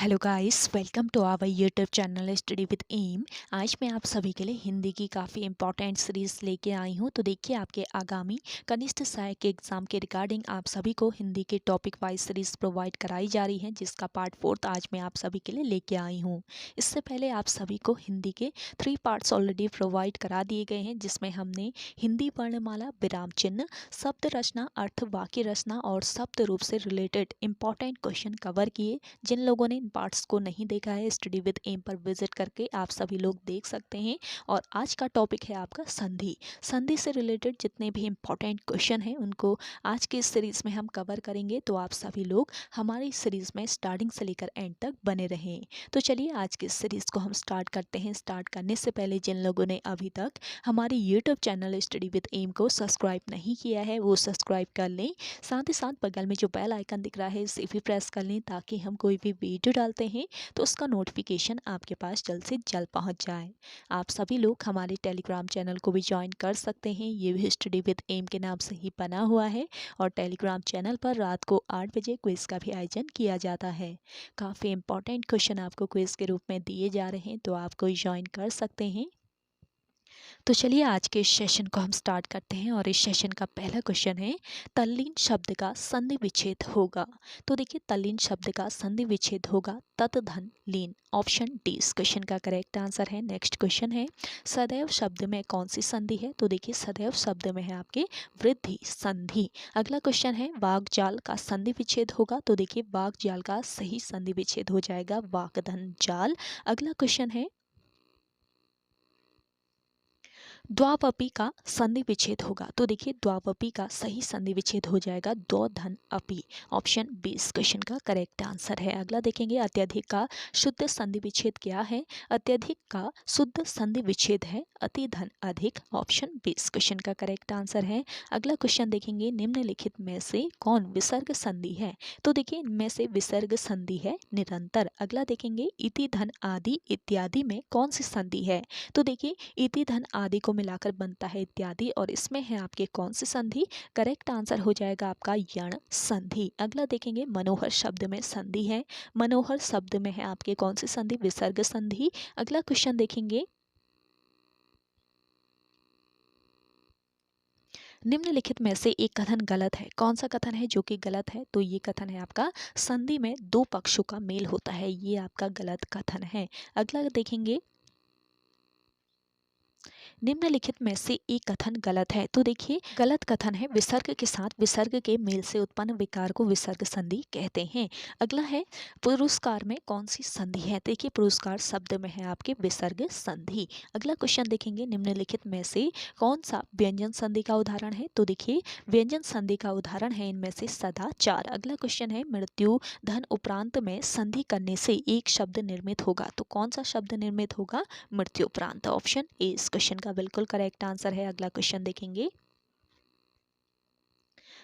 Hello guys, welcome to our YouTube channel study with M. आज मैं आप सभी के लिए हिंदी की काफ़ी इंपॉर्टेंट सीरीज़ लेके आई हूँ। तो देखिए, आपके आगामी कनिष्ठ सहायक एग्जाम के रिगार्डिंग आप सभी को हिंदी के टॉपिक वाइज सीरीज़ प्रोवाइड कराई जा रही है, जिसका पार्ट 4 आज मैं आप सभी के लिए लेके आई हूँ। इससे पहले आप सभी को हिंदी के 3 पार्ट्स ऑलरेडी प्रोवाइड करा दिए गए हैं, जिसमें हमने हिंदी वर्णमाला, विराम चिन्ह, शब्द रचना, अर्थ, वाक्य रचना और शब्द रूप से रिलेटेड इंपॉर्टेंट क्वेश्चन कवर किए। जिन लोगों ने इन पार्ट्स को नहीं देखा है, स्टडी विद एम पर विजिट करके आप सभी लोग देख सकते हैं। और आज का टॉपिक है आपका संधि। संधि से रिलेटेड जितने भी इंपॉर्टेंट क्वेश्चन हैं उनको आज की इस सीरीज़ में हम कवर करेंगे। तो आप सभी लोग हमारी सीरीज़ में स्टार्टिंग से लेकर एंड तक बने रहें। तो चलिए आज की इस सीरीज़ को हम स्टार्ट करते हैं। स्टार्ट करने से पहले जिन लोगों ने अभी तक हमारी YouTube channel study with M को सब्सक्राइब नहीं किया है, वो सब्सक्राइब कर लें। साथ ही साथ बगल में जो बेल आइकन दिख रहा है, इसे भी प्रेस कर लें, ताकि हम कोई भी वीडियो डालते हैं तो उसका नोटिफिकेशन आपके पास जल्द से जल्द पहुंच जाए। आप सभी लोग हमारे टेलीग्राम चैनल को भी ज्वाइन कर सकते हैं। ये भी स्टडी विद एम के नाम से ही बना हुआ है और टेलीग्राम चैनल पर रात को 8 बजे क्विज़ का भी आयोजन किया जाता है। काफ़ी इंपॉर्टेंट क्वेश्चन आपको क्विज़ के रूप में दिए जा रहे हैं, तो आप कोई ज्वाइन कर सकते हैं। तो चलिए आज के इस सेशन को हम स्टार्ट करते हैं और इस सेशन का पहला क्वेश्चन है, तल्लीन शब्द का संधि विच्छेद होगा। तो देखिए, तल्लीन शब्द का संधि विच्छेद होगा तत् धन लीन। ऑप्शन डी इस क्वेश्चन का करेक्ट आंसर है। नेक्स्ट क्वेश्चन है, सदैव शब्द में कौन सी संधि है। तो देखिए, सदैव शब्द में है आपके वृद्धि संधि। अगला क्वेश्चन है, वाग्जाल का संधि विच्छेद होगा। तो देखिए, वाग्जाल का सही संधि विच्छेद हो जाएगा वाग्धन जाल। अगला क्वेश्चन है, द्वावपी का संधि विच्छेद होगा। तो देखिए, द्वावपी का सही संधि विच्छेद हो जाएगा दो धन अपी। ऑप्शन बी इस क्वेश्चन का करेक्ट आंसर है। अगला देखेंगे, अत्यधिक का शुद्ध संधि विच्छेद क्या है। अत्यधिक का शुद्ध संधि विच्छेद है अति धन अधिक। ऑप्शन बी इस क्वेश्चन का करेक्ट आंसर है। अगला क्वेश्चन देखेंगे, निम्नलिखित में से कौन विसर्ग संधि है। तो देखिए, इनमें से विसर्ग संधि है निरंतर। अगला देखेंगे, इति धन आदि इत्यादि में कौन सी संधि है। तो देखिए, इति धन आदि को मिलाकर बनता है इत्यादि, और इसमें है आपके कौन सी संधि। करेक्ट आंसर हो जाएगा आपका यण संधि। अगला देखेंगे, मनोहर शब्द में संधि है। मनोहर शब्द में है आपके कौन सी संधि, विसर्ग संधि। अगला क्वेश्चन देखेंगे, निम्नलिखित में से एक कथन गलत है। कौन सा कथन है जो कि गलत है। तो ये कथन है आपका, संधि में दो पक्षों का मेल होता है। ये आपका गलत कथन है। अगला देखेंगे, निम्नलिखित में से एक कथन गलत है। तो देखिए, गलत कथन है, विसर्ग के साथ विसर्ग के मेल से उत्पन्न विकार को विसर्ग संधि कहते हैं। अगला है, पुरस्कार में कौन सी संधि है। देखिए, पुरस्कार शब्द में है आपके विसर्ग संधि। अगला क्वेश्चन देखेंगे, निम्नलिखित में से कौन सा व्यंजन संधि का उदाहरण है। तो देखिए, व्यंजन संधि का उदाहरण है इनमें से सदाचार। अगला क्वेश्चन है, मृत्यु धन उपरांत में संधि करने से एक शब्द निर्मित होगा। तो कौन सा शब्द निर्मित होगा, मृत्यु उपरांत। ऑप्शन ए इस क्वेश्चन का बिल्कुल करेक्ट आंसर है। अगला क्वेश्चन देखेंगे,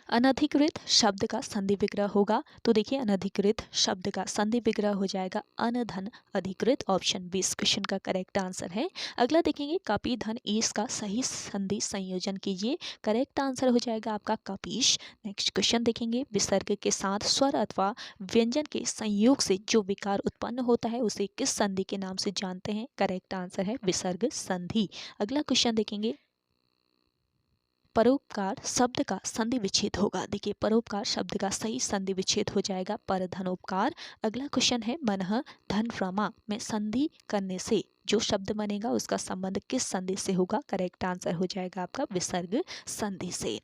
अनधिकृत शब्द का संधि विग्रह होगा। तो देखिए, अनधिकृत शब्द का संधि विग्रह हो जाएगा अनधन अधिकृत। ऑप्शन बी इस क्वेश्चन का करेक्ट आंसर है। अगला देखेंगे, कपि धन ईश का सही संधि संयोजन कीजिए। करेक्ट आंसर हो जाएगा आपका कपीश। नेक्स्ट क्वेश्चन देखेंगे, विसर्ग के साथ स्वर अथवा व्यंजन के संयोग से जो विकार उत्पन्न होता है उसे किस संधि के नाम से जानते हैं। करेक्ट आंसर है विसर्ग संधि। अगला क्वेश्चन देखेंगे, परोपकार शब्द का संधि विच्छेद होगा। देखिए, परोपकार शब्द का सही संधि विच्छेद हो जाएगा परधनोपकार। अगला क्वेश्चन है, मनः धन रमा में संधि करने से जो शब्द बनेगा उसका संबंध किस संधि से होगा। करेक्ट आंसर हो जाएगा आपका विसर्ग संधि से।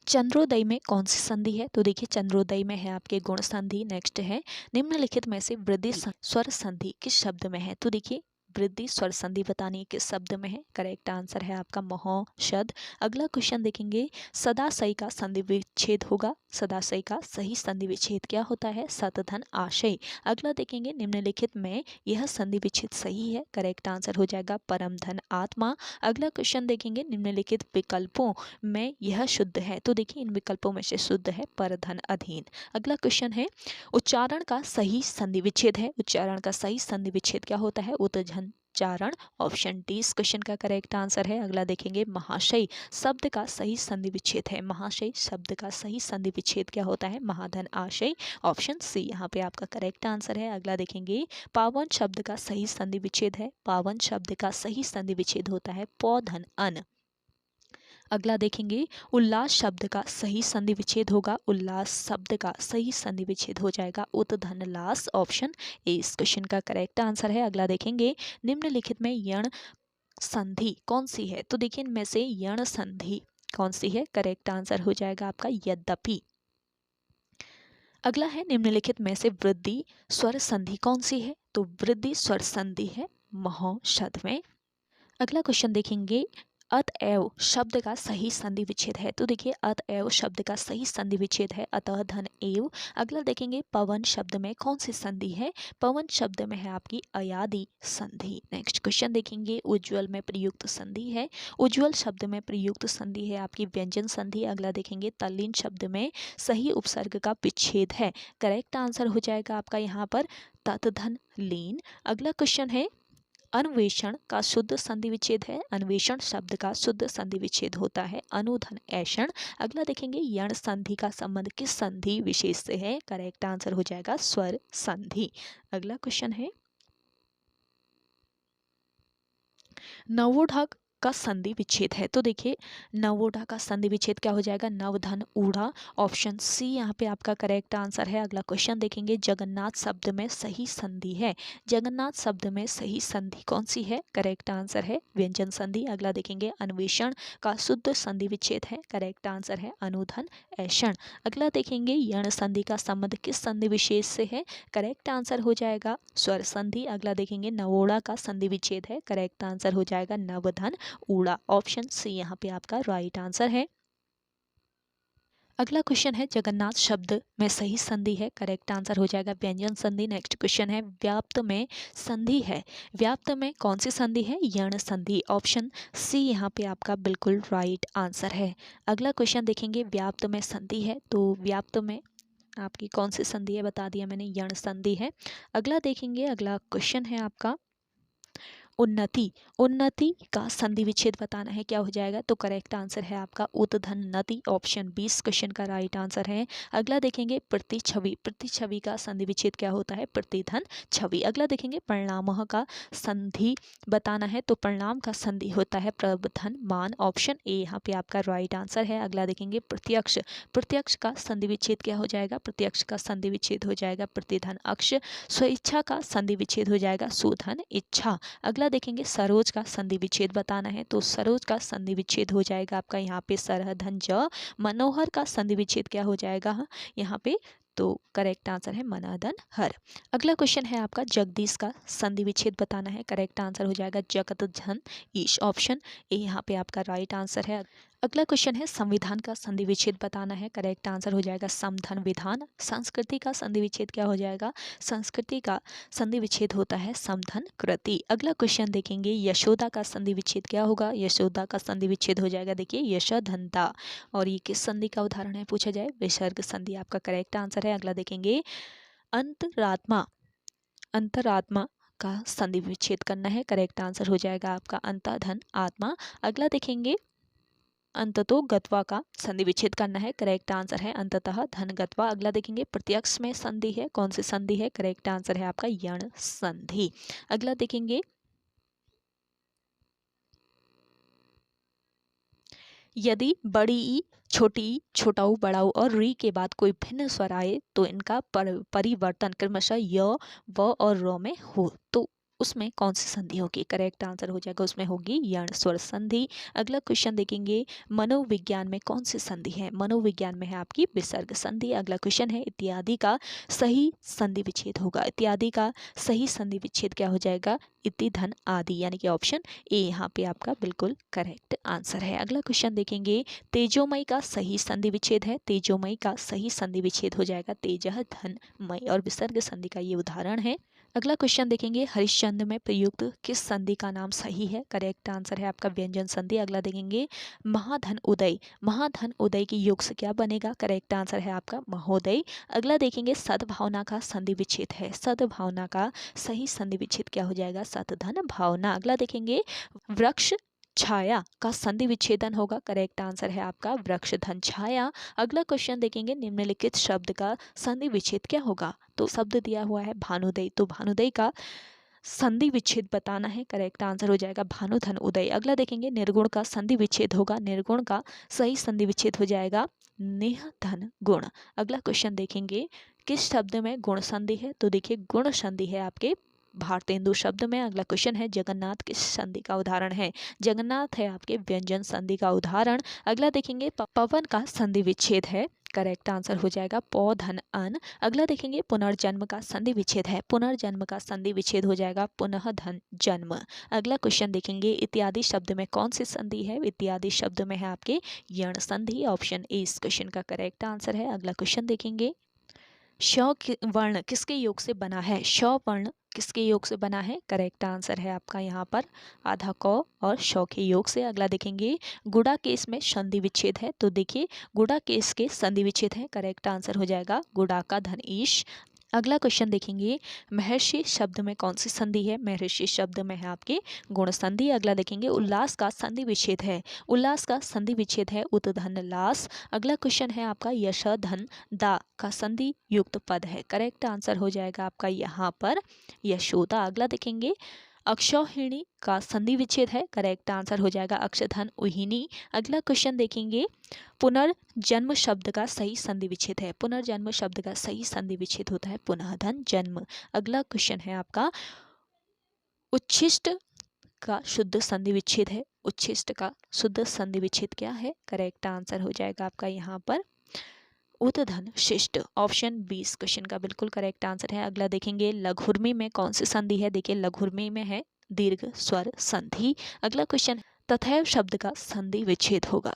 चंद्रोदय में कौन सी संधि है। तो देखिए, चंद्रोदय में है आपके गुण संधि। नेक्स्ट है, निम्नलिखित में से वृद्धि स्वर संधि किस शब्द में है। तो देखिए, वृद्धि स्वर संधि बतानी किस शब्द में है। करेक्ट आंसर है आपका महौषध। अगला क्वेश्चन देखेंगे, सदाशय का संधि विच्छेद होगा। सदाशय का सही संधि विच्छेद क्या होता है, सतधन आशय। अगला देखेंगे, निम्नलिखित में यह संधि विच्छेद सही है। करेक्ट आंसर हो जाएगा परम धन आत्मा। अगला क्वेश्चन देखेंगे, निम्नलिखित विकल्पों में यह शुद्ध है। तो देखिए, इन विकल्पों में से शुद्ध है परधन अधीन। अगला क्वेश्चन है, उच्चारण का सही संधि विच्छेद है। उच्चारण का सही संधि विच्छेद क्या होता है, उतधन उच्चारण, ऑप्शन डी इस क्वेश्चन का करेक्ट आंसर है। अगला देखेंगे महाशय शब्द का सही संधि विच्छेद है। महाशय शब्द का सही संधि विच्छेद क्या होता है? महाधन आशय, ऑप्शन सी यहाँ पे आपका करेक्ट आंसर है। अगला देखेंगे पावन शब्द का सही संधि विच्छेद है। पावन शब्द का सही संधि विच्छेद होता है पौधन अन। अगला देखेंगे उल्लास शब्द का सही संधि विच्छेद होगा। उल्लास शब्द का सही संधि विच्छेद हो जाएगा उत्धन लास, ऑप्शन ए इस क्वेश्चन का करेक्ट आंसर है। अगला देखेंगे निम्नलिखित में यण संधि कौन सी है? तो देखिए इनमें से यण संधि कौन सी है? करेक्ट आंसर हो जाएगा आपका यद्यपि। अगला है निम्नलिखित में से वृद्धि स्वर संधि कौन सी है? तो वृद्धि स्वर संधि है महौषध में। अगला क्वेश्चन देखेंगे अतएव शब्द का सही संधि विच्छेद है। तो देखिए अतएव शब्द का सही संधि विच्छेद है अतः धन एव। अगला देखेंगे पवन शब्द में कौन सी संधि है? पवन शब्द में है आपकी अयादि संधि। नेक्स्ट क्वेश्चन देखेंगे उज्ज्वल में प्रयुक्त संधि है। उज्ज्वल शब्द में प्रयुक्त संधि है आपकी व्यंजन संधि। अगला देखेंगे तल्लीन शब्द में सही उपसर्ग का विच्छेद है। करेक्ट आंसर हो जाएगा आपका यहाँ पर ततधन लीन। अगला क्वेश्चन है अन्वेषण का शुद्ध संधि विच्छेद है। अन्वेषण शब्द का शुद्ध संधि विच्छेद होता है अनुधन ऐषण। अगला देखेंगे यण संधि का संबंध किस संधि विशेष से है? करेक्ट आंसर हो जाएगा स्वर संधि। अगला क्वेश्चन है नवोढक का संधि विच्छेद है। तो देखिए नवोढा का संधि विच्छेद क्या हो जाएगा? नवधन ऊढ़ा, ऑप्शन सी यहाँ पे आपका करेक्ट आंसर है। अगला क्वेश्चन देखेंगे जगन्नाथ शब्द में सही संधि है। जगन्नाथ शब्द में सही संधि कौन सी है? करेक्ट आंसर है व्यंजन संधि। अगला देखेंगे अन्वेषण का शुद्ध संधि विच्छेद है। करेक्ट आंसर है अनुधन ऐषण। अगला देखेंगे यण संधि का संबंध किस संधि विशेष से है? करेक्ट आंसर हो जाएगा स्वर संधि। अगला देखेंगे नवोढ़ा का संधि विच्छेद है। करेक्ट आंसर हो जाएगा नवधन ऊड़ा, ऑप्शन सी यहाँ पे आपका राइट आंसर है। अगला क्वेश्चन है जगन्नाथ शब्द में सही संधि है। करेक्ट आंसर हो जाएगा व्यंजन संधि। नेक्स्ट क्वेश्चन है व्याप्त में संधि है। व्याप्त में कौन सी संधि है? यण संधि, ऑप्शन सी यहाँ पे आपका बिल्कुल राइट आंसर है। अगला क्वेश्चन देखेंगे व्याप्त में संधि है। तो व्याप्त में आपकी कौन सी संधि है? बता दिया मैंने यण संधि है। अगला देखेंगे अगला क्वेश्चन है आपका उन्नति। उन्नति का संधि विच्छेद बताना है, क्या हो जाएगा? तो करेक्ट आंसर है आपका उतधन नति, ऑप्शन 20 क्वेश्चन का राइट आंसर है। अगला देखेंगे प्रतिछवि। प्रतिछवि का संधि विच्छेद क्या होता है? प्रतिधन छवि। अगला देखेंगे परिणामः का संधि बताना है। तो परिणाम का संधि होता है प्रबधन मान, ऑप्शन ए यहाँ पे आपका राइट आंसर है। अगला देखेंगे प्रत्यक्ष। प्रत्यक्ष का संधि विच्छेद क्या हो जाएगा? प्रत्यक्ष का संधि विच्छेद हो जाएगा प्रतिधन अक्ष। स्वेच्छा का संधि विच्छेद हो जाएगा सुधन इच्छा। अगला देखेंगे सरोज का संधि विच्छेद बताना है। तो सरोज का संधि विच्छेद हो जाएगा आपका यहाँ पे सरहधन ज। मनोहर का संधि विच्छेद क्या हो जाएगा यहाँ पे? तो करेक्ट आंसर है मनादन हर। अगला क्वेश्चन है आपका जगदीश का संधि विच्छेद बताना है। करेक्ट आंसर हो जाएगा जगत धन ईश, ऑप्शन ए यहाँ पे आपका राइट आंसर है। अगला क्वेश्चन है संविधान का संधि विच्छेद बताना है। करेक्ट आंसर हो जाएगा समधन विधान। संस्कृति का संधि विच्छेद क्या हो जाएगा? संस्कृति का संधि विच्छेद होता है समधन कृति। अगला क्वेश्चन देखेंगे यशोदा का संधि विच्छेद क्या होगा? यशोदा का संधि विच्छेद हो जाएगा देखिए यशोधनता। और ये किस संधि का उदाहरण है पूछा जाए? विसर्ग संधि आपका करेक्ट आंसर है। अगला देखेंगे अंतरात्मा। अंतरात्मा का संधि विच्छेद करना है। करेक्ट आंसर हो जाएगा आपका अंतधन आत्मा। अगला देखेंगे अंततो गत्वा का संधि विच्छेद करना है। करेक्ट आंसर है अंततः धन गत्वा। अगला देखेंगे प्रत्यक्ष में संधि है, कौन सी संधि है? करेक्ट आंसर है आपका यण संधि। अगला देखेंगे यदि बड़ी ई, छोटी ई, छोटा ऊ, बड़ा ऊ और री के बाद कोई भिन्न स्वर आए तो इनका परिवर्तन क्रमशः य, व और र में हो तो उसमें कौन सी संधि होगी? करेक्ट आंसर हो जाएगा उसमें होगी यण स्वर संधि। अगला क्वेश्चन देखेंगे मनोविज्ञान में कौन सी संधि है? मनोविज्ञान में है आपकी विसर्ग संधि। अगला क्वेश्चन है इत्यादि का सही संधि विच्छेद होगा। इत्यादि का सही संधि विच्छेद क्या हो जाएगा? इति धन आदि, यानी कि ऑप्शन ए यहाँ पे आपका बिल्कुल करेक्ट आंसर है। अगला क्वेश्चन देखेंगे तेजोमय का सही संधि विच्छेद है। तेजोमय का सही संधि विच्छेद हो जाएगा तेजः धन मय, और विसर्ग संधि का ये उदाहरण है अगला क्वेश्चन देखेंगे, हरिश्चंद्र में प्रयुक्त किस संधि का नाम सही है? करेक्ट आंसर है आपका व्यंजन संधि। अगला देखेंगे, महाधन उदय, महाधन उदय की योग से क्या बनेगा? करेक्ट आंसर है आपका महोदय। अगला देखेंगे, सद्भावना का संधि विच्छेद है, सद्भावना का सही संधि विच्छेद क्या हो जाएगा? सतधन भावना। अगला देखेंगे, वृक्ष छाया का संधि विच्छेदन होगा। करेक्ट आंसर है आपका वृक्ष धन छाया। अगला क्वेश्चन देखेंगे, निम्नलिखित शब्द का संधि विच्छेद क्या होगा? तो शब्द दिया हुआ है भानुदय, तो भानुदय का संधि विच्छेद बताना है। करेक्ट आंसर हो जाएगा भानुधन उदय। अगला देखेंगे, निर्गुण का संधि विच्छेद होगा, निर्गुण का सही संधि विच्छेद हो जाएगा नेह धन गुण। अगला क्वेश्चन देखेंगे, किस शब्द में गुण संधि है? तो देखिए गुण संधि है आपके भारतेंदु शब्द में। अगला क्वेश्चन है, जगन्नाथ किस संधि का उदाहरण है? जगन्नाथ है आपके व्यंजन संधि का उदाहरण। अगला देखेंगे, पवन का संधि विच्छेद है। करेक्ट आंसर हो जाएगा पौ धन अन। अगला देखेंगे, पुनर्जन्म का संधि विच्छेद है, पुनर्जन्म का संधि विच्छेद हो जाएगा पुनः धन जन्म। अगला क्वेश्चन देखेंगे, इत्यादि शब्द में कौन सी संधि है? इत्यादि शब्द में है आपके यण संधि। ऑप्शन ए इस क्वेश्चन का करेक्ट आंसर है। अगला क्वेश्चन देखेंगे, श वर्ण किसके योग से बना है? श वर्ण किसके योग से बना है? करेक्ट आंसर है आपका यहाँ पर आधा क और श के योग से। अगला देखेंगे, गुड़ा केस में संधि विच्छेद है, तो देखिए गुड़ा केस के संधि विच्छेद है। करेक्ट आंसर हो जाएगा गुड़ा का धन ईश। अगला क्वेश्चन देखेंगे, महर्षि शब्द में कौन सी संधि है? महर्षि शब्द में है आपके गुण संधि। अगला देखेंगे, उल्लास का संधि विच्छेद है, उल्लास का संधि विच्छेद है उतधन लास। अगला क्वेश्चन है आपका, यश धन दा का संधि युक्त पद है। करेक्ट आंसर हो जाएगा आपका यहाँ पर यशोदा। अगला देखेंगे, अक्षौहिणी का संधि विच्छेद है। करेक्ट आंसर हो जाएगा अक्षधन उहिनी। अगला क्वेश्चन देखेंगे, पुनर्जन्म शब्द का सही संधि विच्छेद है, पुनर्जन्म शब्द का सही संधि विच्छेद होता है पुनः धन जन्म। अगला क्वेश्चन है आपका, उच्छिष्ट का शुद्ध संधि विच्छेद है, उच्छिष्ट का शुद्ध संधि विच्छेद क्या है? करेक्ट आंसर हो जाएगा आपका यहाँ पर उतधन शिष्ट। ऑप्शन 20 क्वेश्चन का बिल्कुल करेक्ट आंसर है। अगला देखेंगे, लघुर्मी में कौन सी संधि है? देखिए लघुर्मी में है दीर्घ स्वर संधि। अगला क्वेश्चन, तथैव शब्द का संधि विच्छेद होगा,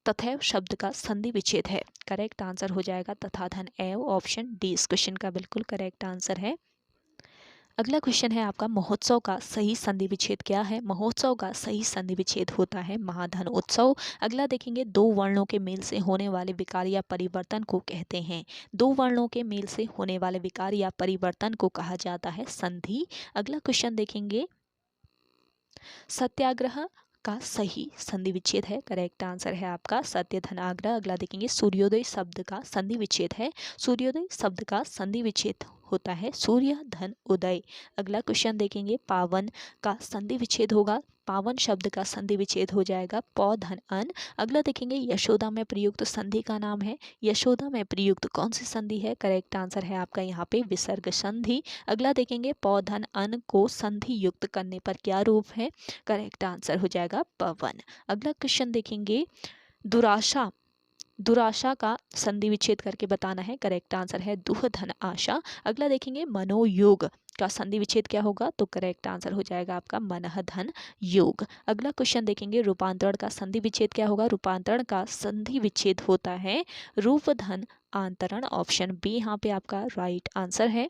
तथैव शब्द का संधि विच्छेद है। करेक्ट आंसर हो जाएगा तथा धन एव। ऑप्शन डी इस क्वेश्चन का बिल्कुल करेक्ट आंसर है। अगला क्वेश्चन है आपका, महोत्सव का सही संधि विच्छेद क्या है? महोत्सव का सही संधि विच्छेद होता है महाधन उत्सव। अगला देखेंगे, दो वर्णों के मेल से होने वाले विकार या परिवर्तन को कहते हैं, दो वर्णों के मेल से होने वाले विकार या परिवर्तन को कहा जाता है संधि। अगला क्वेश्चन देखेंगे, सत्याग्रह का सही संधि विच्छेद है। करेक्ट आंसर है आपका सत्य धनाग्रह। अगला देखेंगे, सूर्योदय शब्द का संधि विच्छेद है, सूर्योदय शब्द का संधि विच्छेद होता है सूर्य धन उदय। अगला क्वेश्चन देखेंगे, पावन का संधि विच्छेद होगा, पावन शब्द का संधि विच्छेद हो जाएगा पौ धन अन। अगला देखेंगे, यशोदा में प्रयुक्त संधि का नाम है, यशोदा में प्रयुक्त कौन सी संधि है? करेक्ट आंसर है आपका यहाँ पे विसर्ग संधि। अगला देखेंगे, पौ धन अन को संधि युक्त करने पर क्या रूप है? करेक्ट आंसर हो जाएगा पवन। अगला क्वेश्चन देखेंगे, दुराशा, दुराशा का संधि विच्छेद करके बताना है। करेक्ट आंसर है दुह धन आशा। अगला देखेंगे, मनोयोग का संधि विच्छेद क्या होगा? तो करेक्ट आंसर हो जाएगा आपका मनः धन योग। अगला क्वेश्चन देखेंगे, रूपांतरण का संधि विच्छेद क्या होगा? रूपांतरण का संधि विच्छेद होता है रूप धन आंतरण। ऑप्शन बी यहाँ पे आपका राइट आंसर है।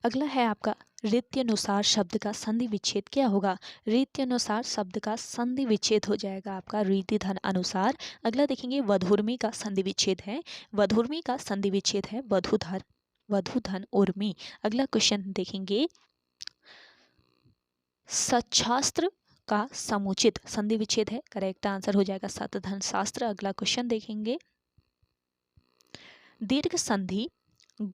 अगला है आपका, रीत्यनुसार शब्द का संधि विच्छेद क्या होगा? रीत्यनुसार शब्द का संधि विच्छेद हो जाएगा आपका रीति धन अनुसार। अगला देखेंगे, वधुर्मी का संधि विच्छेद है, वधुर्मी का संधि विच्छेद है वधुधर वधुधन उर्मी। अगला क्वेश्चन देखेंगे, सच्छास्त्र का समुचित संधि विच्छेद है। करेक्ट आंसर हो जाएगा सतधन शास्त्र। अगला क्वेश्चन देखेंगे, दीर्घ संधि,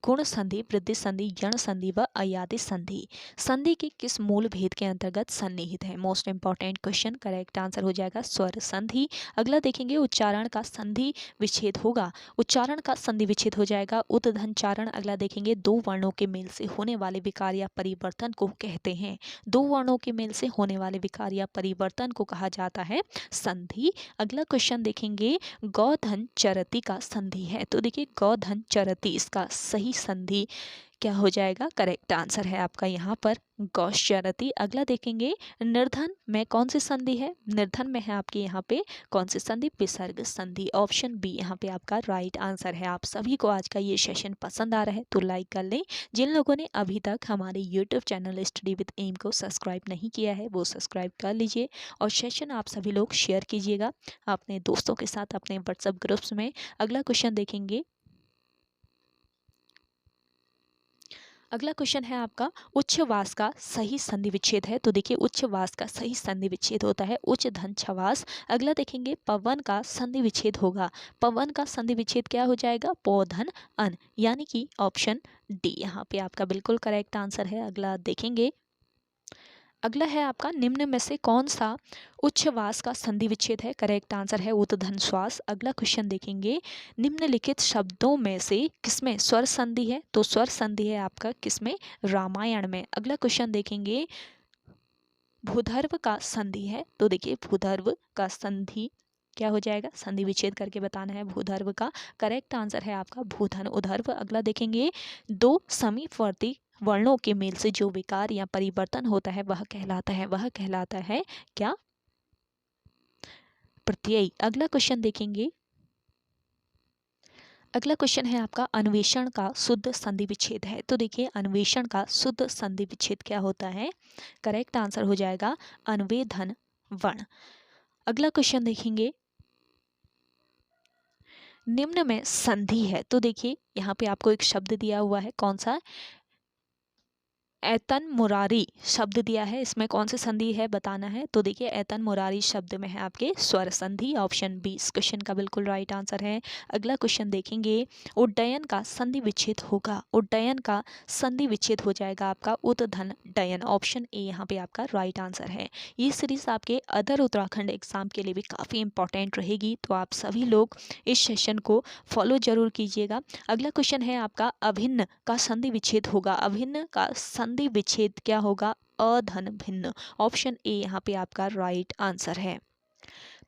गुण संधि, वृद्धि संधि, यण संधि व अयादि संधि संधि के किस मूल भेद के अंतर्गत सन्निहित है? Most important question. Correct answer हो जाएगा स्वर संधि। अगला देखेंगे, उच्चारण का संधि विच्छेद होगा, उच्चारण का संधि विच्छेद हो जाएगा उतधन चारण। अगला देखेंगे, दो वर्णों के मेल से होने वाले विकार या परिवर्तन को कहते हैं, दो वर्णों के मेल से होने वाले विकार या परिवर्तन को कहा जाता है संधि। अगला क्वेश्चन देखेंगे, गौधन चरति का संधि है, तो देखिए गौधन चरति इसका सही संधि क्या हो जाएगा? करेक्ट आंसर है आपका यहाँ पर गौश्चरति। अगला देखेंगे, निर्धन में कौन सी संधि है? निर्धन में है आपके यहाँ पे कौन सी संधि? विसर्ग संधि। ऑप्शन बी यहाँ पे आपका राइट आंसर है। आप सभी को आज का ये सेशन पसंद आ रहा है तो लाइक कर लें। जिन लोगों ने अभी तक हमारे YouTube channel study with M को सब्सक्राइब नहीं किया है वो सब्सक्राइब कर लीजिए और सेशन आप सभी लोग शेयर कीजिएगा अपने दोस्तों के साथ, अपने व्हाट्सएप ग्रुप्स में। अगला क्वेश्चन देखेंगे, अगला क्वेश्चन है आपका, उच्छ्वास का सही संधि विच्छेद है। तो देखिए उच्छ्वास का सही संधि विच्छेद होता है उच्च धन छवास। अगला देखेंगे, पवन का संधि विच्छेद होगा। पवन का संधि विच्छेद क्या हो जाएगा? पौ धन अन, यानी कि ऑप्शन डी यहाँ पे आपका बिल्कुल करेक्ट आंसर है। अगला देखेंगे, अगला है आपका, निम्न में से कौन सा उच्छ्वास का संधि विच्छेद है? करेक्ट आंसर है ऊर्ध्वधन श्वास। अगला क्वेश्चन देखेंगे, निम्नलिखित शब्दों में से किसमें स्वर संधि है? तो स्वर संधि है आपका किसमें? रामायण में। अगला क्वेश्चन देखेंगे, भूधर्व का संधि है। तो देखिए भूधर्व का संधि क्या हो जाएगा? संधि विच्छेद करके बताना है भूधर्व का। करेक्ट आंसर है आपका भूधन उधर्व। अगला देखेंगे, दो समीपवर्ती वर्णों के मेल से जो विकार या परिवर्तन होता है वह कहलाता है, वह कहलाता है क्या? प्रत्यय। अगला क्वेश्चन देखेंगे, अगला क्वेश्चन है आपका, अन्वेषण का शुद्ध संधि विच्छेद है। तो देखिए अन्वेषण का शुद्ध संधि विच्छेद क्या होता है? करेक्ट आंसर हो जाएगा अन्वेधन वर्ण। अगला क्वेश्चन देखेंगे, निम्न में संधि है। तो देखिए यहाँ पे आपको एक शब्द दिया हुआ है, कौन सा? ऐतन मुरारी शब्द दिया है, इसमें कौन सी संधि है बताना है। तो देखिए ऐतन मुरारी शब्द में है आपके स्वर संधि। ऑप्शन बी इस क्वेश्चन का बिल्कुल राइट आंसर है। अगला क्वेश्चन देखेंगे, उड्डयन का संधि विच्छेद होगा। उड्डयन का संधि विच्छेद हो जाएगा आपका उद्धन डयन। ऑप्शन ए यहाँ पे आपका राइट आंसर है। ये सीरीज आपके अदर उत्तराखंड एग्जाम के लिए भी काफ़ी इंपॉर्टेंट रहेगी, तो आप सभी लोग इस सेशन को फॉलो जरूर कीजिएगा। अगला क्वेश्चन है आपका, अभिन्न का संधि विच्छेद होगा। अभिन्न का संधि विच्छेद क्या होगा? अधन भिन्न। ऑप्शन ए यहाँ पे आपका राइट आंसर है।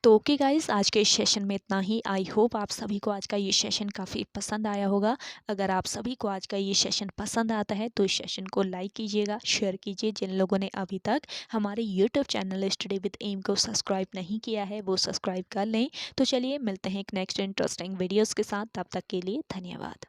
तो ओके गाइस, आज के इस सेशन में इतना ही। आई होप आप सभी को आज का ये सेशन काफ़ी पसंद आया होगा। अगर आप सभी को आज का ये सेशन पसंद आता है तो इस सेशन को लाइक कीजिएगा, शेयर कीजिए। जिन लोगों ने अभी तक हमारे YouTube channel study with M को सब्सक्राइब नहीं किया है वो सब्सक्राइब कर लें। तो चलिए मिलते हैं एक नेक्स्ट इंटरेस्टिंग वीडियोज़ के साथ, तब तक के लिए धन्यवाद।